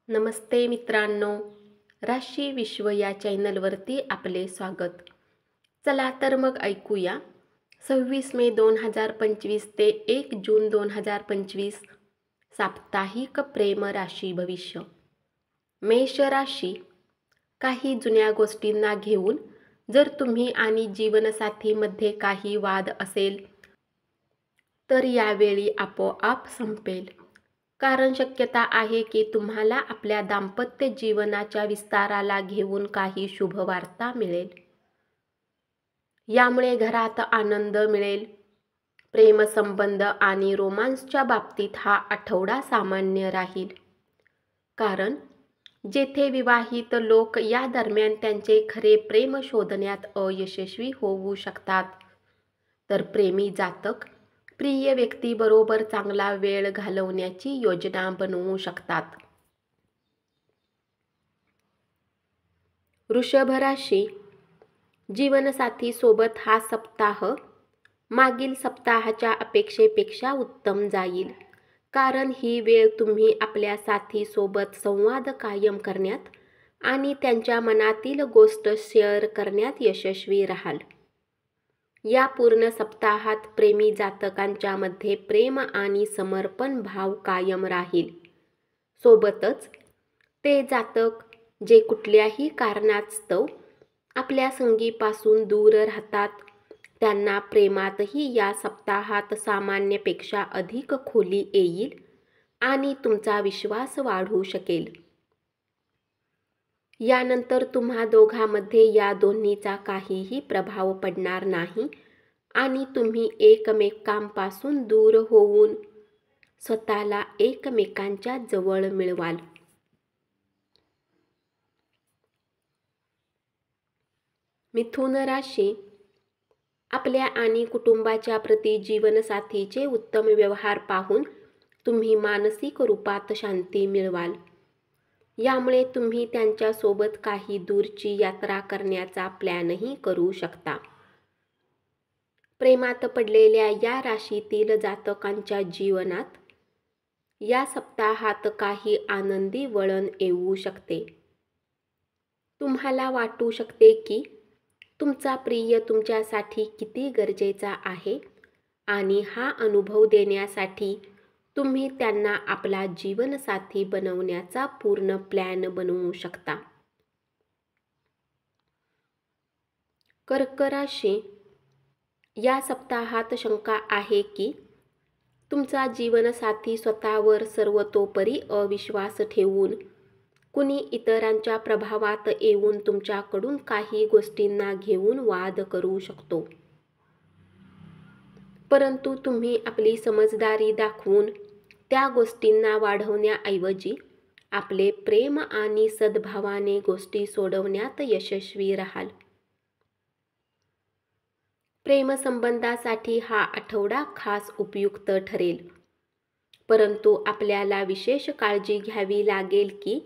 नमस्ते मित्रांनो, राशी विश्व या चॅनलवरती आपले स्वागत. चला तर मग ऐकूया 26 मे 2025 ते 1 जून 2025 साप्ताहिक प्रेम राशी भविष्य. मेष राशी. काही जुन्या गोष्टींना घेऊन जर तुम्ही आणि जीवनसाथीमध्ये काही वाद असेल तर यावेळी आपोआप संपेल. कारण शक्यता आहे की तुम्हाला आपल्या दाम्पत्य जीवनाच्या विस्ताराला घेऊन काही शुभवार्ता मिळेल. यामुळे घरात आनंद मिळेल. प्रेमसंबंध आणि रोमांसच्या बाबतीत हा आठवडा सामान्य राहील. कारण जेथे विवाहित लोक या दरम्यान त्यांचे खरे प्रेम शोधण्यात अयशस्वी होऊ शकतात, तर प्रेमी जातक प्रिय व्यक्तीबरोबर चांगला वेळ घालवण्याची योजना बनवू शकतात. वृषभ राशी. जीवनसाथी सोबत हा सप्ताह मागील सप्ताहाच्या अपेक्षेपेक्षा उत्तम जाईल. कारण ही वेळ तुम्ही आपल्या साथीसोबत संवाद कायम करण्यात आणि त्यांच्या मनातील गोष्ट शेअर करण्यात यशस्वी राहाल. या पूर्ण सप्ताहात प्रेमी जातकांच्या मध्ये प्रेम आणि समर्पण भाव कायम राहील. सोबतच ते जातक जे कुठल्याही कारणास्तव आपल्या संगीपासून दूर राहतात, त्यांना प्रेमातही या सप्ताहात सामान्यपेक्षा अधिक खोली येईल आणि तुमचा विश्वास वाढू शकेल. यानंतर तुम्हा दोघांमध्ये या दोन्हीचा काहीही प्रभाव पडणार नाही आणि तुम्ही एकमेकांपासून दूर होऊन स्वतःला एकमेकांच्या जवळ मिळवाल. मिथुन राशी. आपल्या आणि कुटुंबाच्या प्रति जीवनसाथीचे उत्तम व्यवहार पाहून तुम्ही मानसिक रूपात शांती मिळवाल. यामुळे तुम्ही त्यांच्यासोबत काही दूरची यात्रा करण्याचा प्लॅनही करू शकता. प्रेमात पडलेल्या या राशीतील जातकांच्या जीवनात या सप्ताहात काही आनंदी वळण येऊ शकते. तुम्हाला वाटू शकते की तुमचा प्रिय तुमच्यासाठी किती गरजेचा आहे आणि हा अनुभव देण्यासाठी तुम्ही त्यांना आपला जीवनसाथी बनवण्याचा पूर्ण प्लॅन बनवू शकता. कर्क राशी. या सप्ताहात शंका आहे की तुमचा जीवनसाथी स्वतःवर सर्वतोपरी अविश्वास ठेवून कुणी इतरांच्या प्रभावात येऊन तुमच्याकडून काही गोष्टींना घेऊन वाद करू शकतो. परंतु तुम्ही आपली समजदारी दाखवून त्या गोष्टींना वाढवण्याऐवजी आपले प्रेम आणि सद्भावाने गोष्टी सोडवण्यात यशस्वी राहाल. प्रेमसंबंधासाठी हा आठवडा खास उपयुक्त ठरेल. परंतु आपल्याला विशेष काळजी घ्यावी लागेल की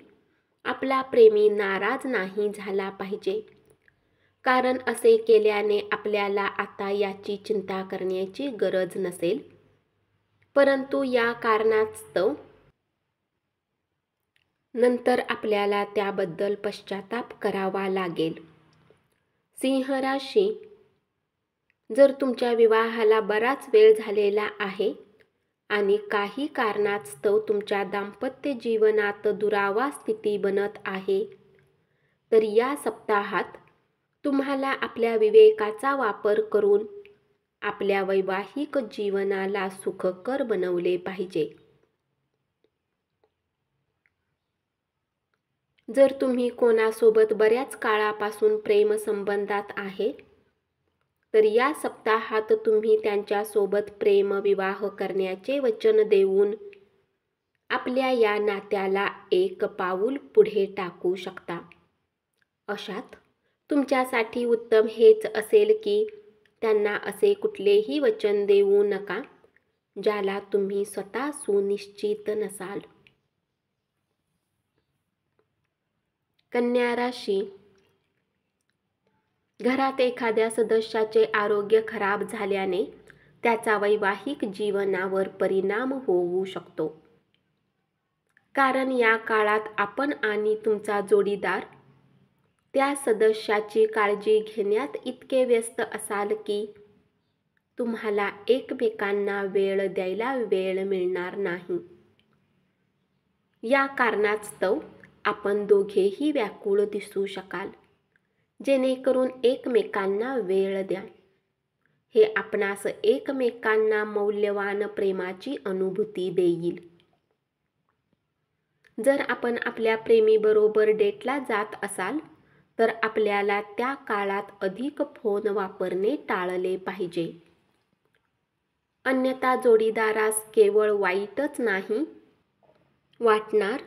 आपला प्रेमी नाराज नाही झाला पाहिजे. कारण असे केल्याने आपल्याला आता याची चिंता करण्याची गरज नसेल, परंतु या कारणास्तव नंतर आपल्याला त्याबद्दल पश्चाताप करावा लागेल. सिंह राशी. जर तुमच्या विवाहाला बराच वेळ झालेला आहे आणि काही कारणास्तव तुमच्या दाम्पत्य जीवनात दुरावा स्थिती बनत आहे, तर या सप्ताहात तुम्हाला आपल्या विवेकाचा वापर करून आपल्या वैवाहिक जीवनाला सुखकर बनवले पाहिजे. जर तुम्ही कोणासोबत बऱ्याच काळापासून प्रेमसंबंधात आहे, तर या सप्ताहात तुम्ही त्यांच्यासोबत प्रेमविवाह करण्याचे वचन देऊन आपल्या या नात्याला एक पाऊल पुढे टाकू शकता. अशात तुमच्यासाठी उत्तम हेच असेल की त्यांना असे कुठलेही वचन देऊ नका ज्याला तुम्ही स्वतः सुनिश्चित नसाल. कन्या राशी. घरात एखाद्या सदस्याचे आरोग्य खराब झाल्याने त्याचा वैवाहिक जीवनावर परिणाम होऊ शकतो. कारण या काळात आपण आणि तुमचा जोडीदार त्या सदस्याची काळजी घेण्यात इतके व्यस्त असाल की तुम्हाला एकमेकांना वेळ द्यायला वेळ मिळणार नाही. या कारणास्तव आपण दोघेही व्याकुळ दिसू शकाल. जेणेकरून एकमेकांना वेळ द्या. हे आपणास एकमेकांना मौल्यवान प्रेमाची अनुभूती देईल. जर आपण आपल्या प्रेमीबरोबर डेटला जात असाल तर आपल्याला त्या काळात अधिक फोन वापरणे टाळले पाहिजे. अन्यथा जोडीदारास केवळ वाईटच नाही वाटणार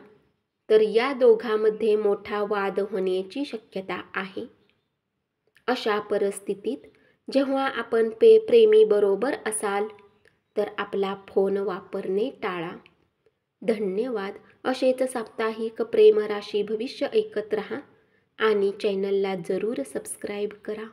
तर या दोघांमध्ये मोठा वाद होण्याची शक्यता आहे. अशा परिस्थितीत जेव्हा आपण प्रेमीबरोबर असाल तर आपला फोन वापरणे टाळा. धन्यवाद. असेच साप्ताहिक प्रेम राशी भविष्य ऐकत रहा आणि चॅनलला जरूर सबस्क्राईब करा.